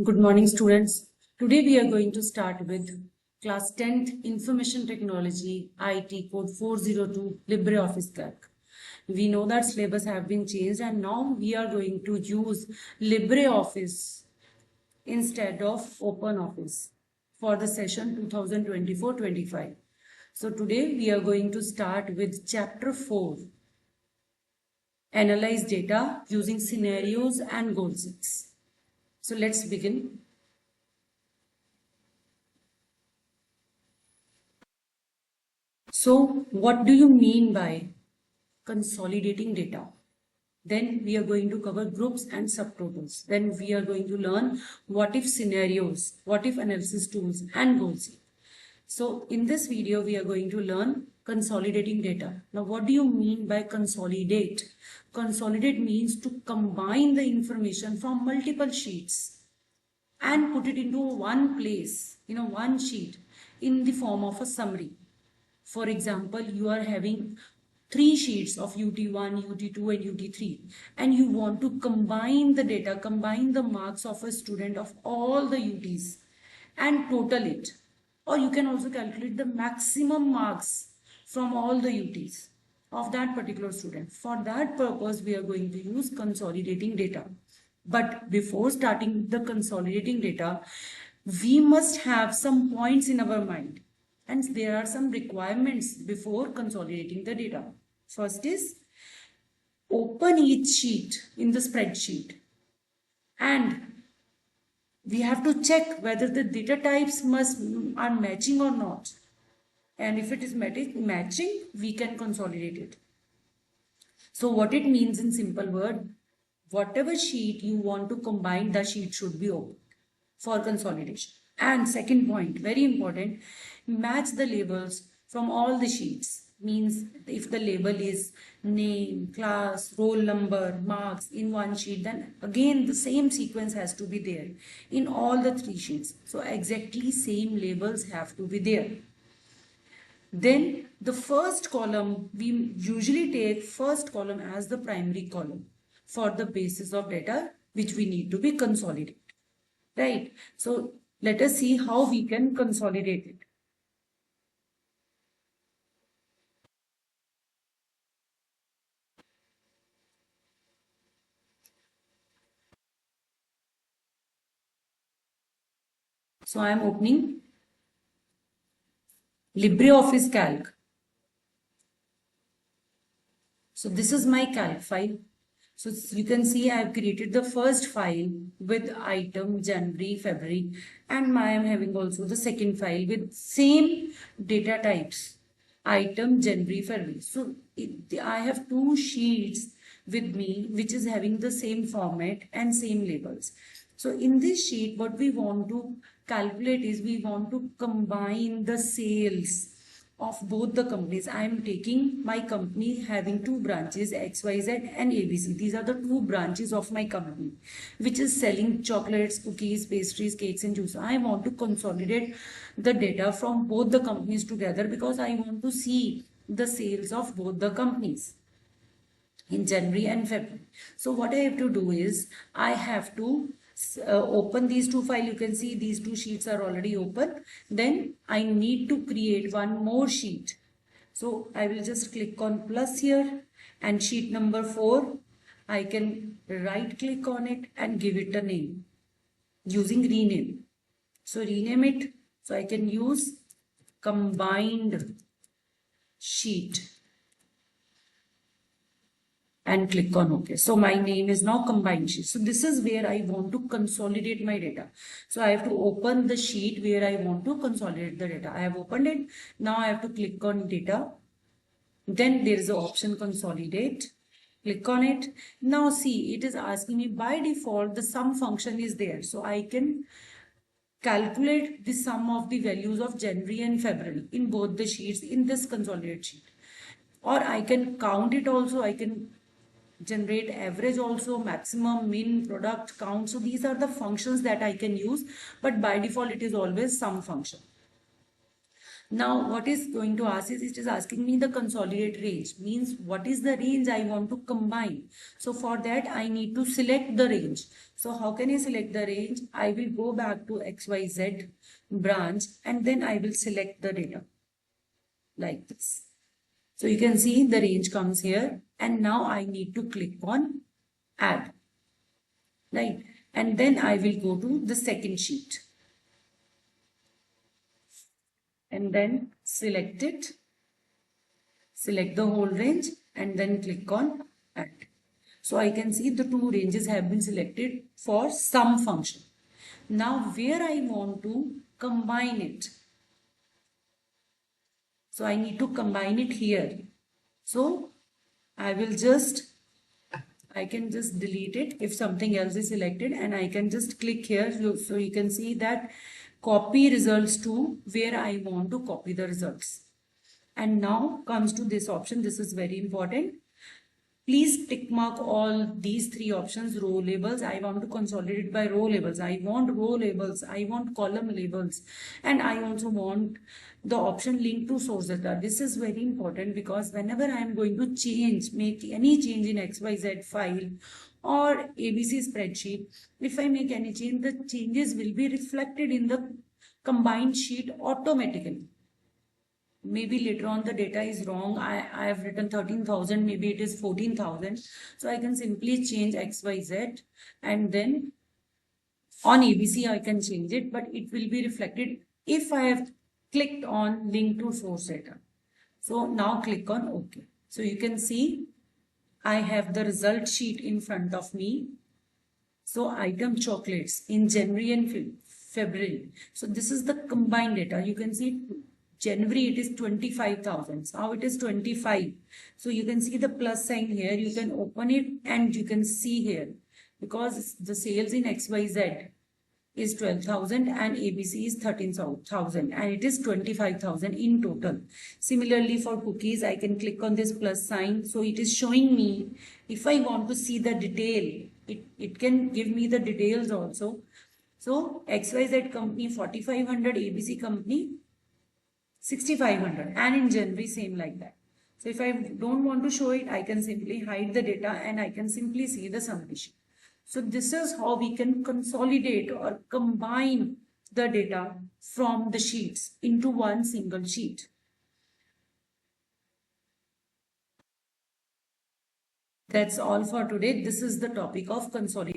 Good morning, students. Today we are going to start with class 10th Information Technology IT code 402 LibreOffice Calc. We know that syllabus have been changed and now we are going to use LibreOffice instead of OpenOffice for the session 2024-25. So today we are going to start with chapter 4, Analyze Data using Scenarios and Goal 6. So let's begin. So what do you mean by consolidating data? Then we are going to cover groups and subtotals. Then we are going to learn what if scenarios, what if analysis tools and goals. So in this video, we are going to learn consolidating data. Now, what do you mean by consolidate? Consolidate means to combine the information from multiple sheets and put it into one place, one sheet in the form of a summary. For example, you are having 3 sheets of UT1, UT2 and UT3 and you want to combine the data, combine the marks of a student of all the UTs and total it. Or you can also calculate the maximum marks from all the UTs of that particular student. For that purpose, we are going to use consolidating data. But before starting the consolidating data, we must have some points in our mind. And there are some requirements before consolidating the data. First is open each sheet in the spreadsheet and we have to check whether the data types are matching or not. And if it is matching, we can consolidate it. So what it means in simple word, whatever sheet you want to combine, the sheet should be open for consolidation. And second point, very important, match the labels from all the sheets. Means if the label is name, class, roll number, marks in one sheet, then again the same sequence has to be there in all the 3 sheets. So exactly same labels have to be there. Then the first column, we usually take first column as the primary column for the basis of data which we need to be consolidated. Right? So let us see how we can consolidate it. So I am opening LibreOffice Calc. So this is my calc file. So you can see I have created the first file with item January, February, and I am having also the second file with same data types, item January, February. So I have 2 sheets with me which is having the same format and same labels. So in this sheet, what we want to calculate is we want to combine the sales of both the companies. I am taking my company having 2 branches, XYZ and ABC. These are the 2 branches of my company, which is selling chocolates, cookies, pastries, cakes and juice. I want to consolidate the data from both the companies together because I want to see the sales of both the companies in January and February. So what I have to do is I have to open these 2 files. You can see these 2 sheets are already open. Then I need to create one more sheet. So I will just click on plus here and sheet number 4. I can right click on it and give it a name using rename. So rename it. So I can use combined sheet and click on OK. So my name is now combined sheet. So this is where I want to consolidate my data. So I have to open the sheet where I want to consolidate the data. I have opened it. Now I have to click on data. Then there is the option consolidate. Click on it. Now see, it is asking me by default the sum function is there. So I can calculate the sum of the values of January and February in both the sheets in this consolidated sheet. Or I can count it also. I can generate average also, maximum, min, product, count. So these are the functions that I can use, but by default it is always sum function. Now what is going to ask is, it is asking me the consolidate range, means what is the range I want to combine. So for that I need to select the range. So how can I select the range? I will go back to XYZ branch and then I will select the data like this. So you can see the range comes here, and now I need to click on add, right? And then I will go to the second sheet and then select it, select the whole range and then click on add. So I can see the two ranges have been selected for sum function. Now where I want to combine it. So I need to combine it here. So I can just delete it if something else is selected, and I can just click here. So you can see that copy results to where I want to copy the results. And now comes to this option. This is very important. Please tick mark all these three options. Row labels, I want to consolidate by row labels. I want row labels. I want column labels. And I also want the option link to source data. This is very important because whenever I am going to make any change in XYZ file or ABC spreadsheet, if I make any change, the changes will be reflected in the combined sheet automatically. Maybe later on the data is wrong. I have written 13,000, maybe it is 14,000. So I can simply change XYZ and then on ABC I can change it, but it will be reflected if I have clicked on link to source data. So now click on OK. So you can see I have the result sheet in front of me. So item chocolates in January and February. So this is the combined data. You can see January it is 25,000. Now it is 25. So you can see the plus sign here. You can open it and you can see here, because the sales in XYZ is 12,000 and ABC is 13,000 and it is 25,000 in total. Similarly for cookies, I can click on this plus sign. So it is showing me, if I want to see the detail, it can give me the details also. So XYZ company 4,500, ABC company 6,500, and in January same like that. So if I don't want to show it, I can simply hide the data and I can simply see the summation. So this is how we can consolidate or combine the data from the sheets into one single sheet. That's all for today. This is the topic of consolidation.